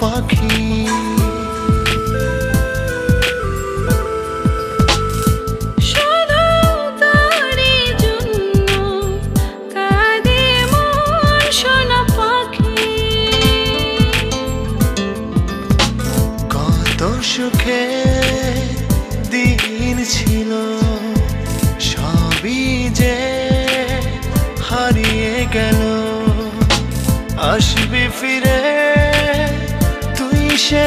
পাখি। সুখে দিন ছিল সবই যে হারিয়ে গেল। আসবি ফিরে তুই সে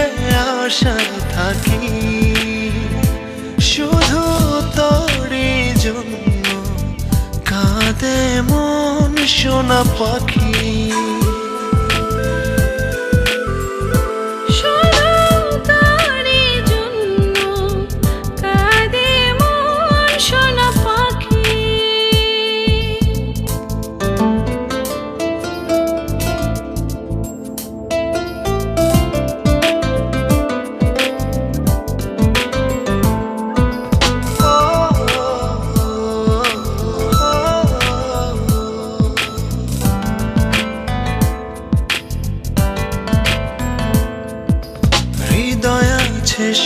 আশায় থাকি, শুধু তোরই জন্য কাঁদে মন সোনা পাখি।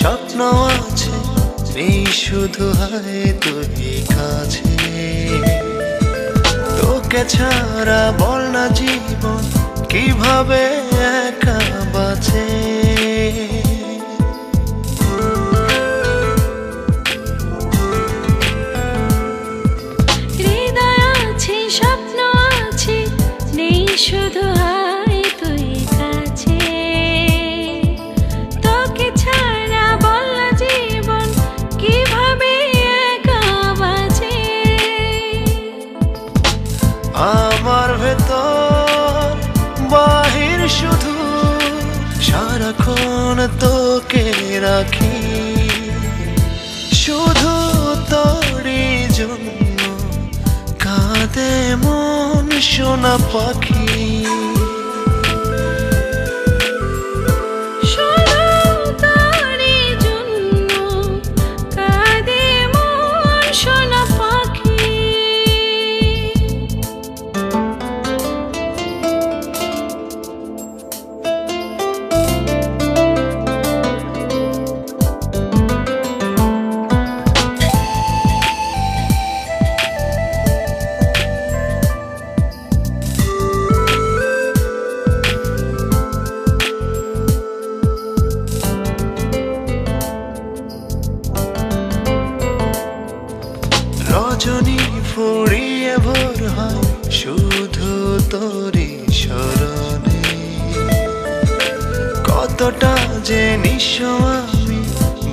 স্বপ্ন আছে নেই শুধু হায় তুই কাছে, তোকে ছাড়া বল না জীবন কিভাবে একা বাঁচে। হৃদয় আছে স্বপ্ন আছে নেই শুধু হায় তুই কাছে, তোকে ছাড়া বল না জীবন কিভাবে একা বাঁচে। আমার ভেতর বাহির শুধু সারাক্ষণ তোকে রাখি, শুধু তোরই জন্য কাঁদে মন সোনা পাখি। রজনী ফুরিয়ে ভোর হয় শুধু তোরই স্মরণে, কতটা যে নিঃস্ব আমি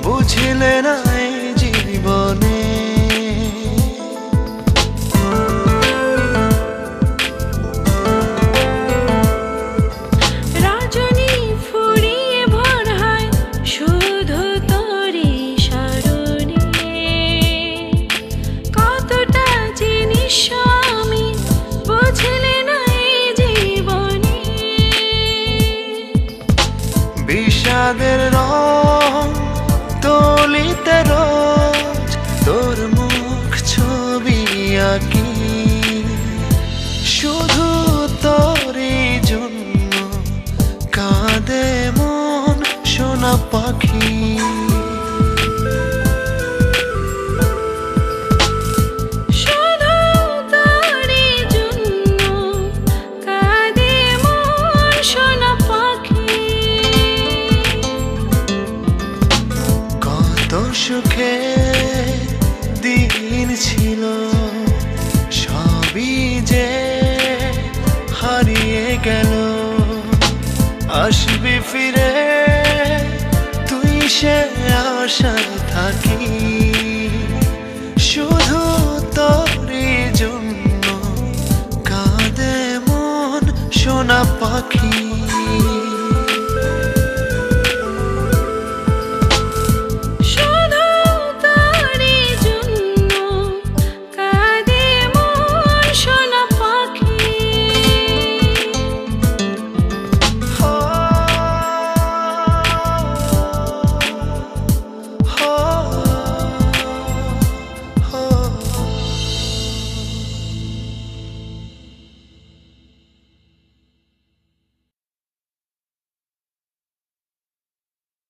বুঝিলে না এই জীবনে। বিষাদের রং তলিতে রোজ তোর মুখ ছবি আঁকি, শুধু তোরই জন্য কাঁদে মন সোনা পাখি। সুখে দিন ছিল সবই যে হারিয়ে গেল। আসবি ফিরে তুই সে আশায় থাকি, শুধু তোরই জন্য কাঁদে মন সোনা পাখি।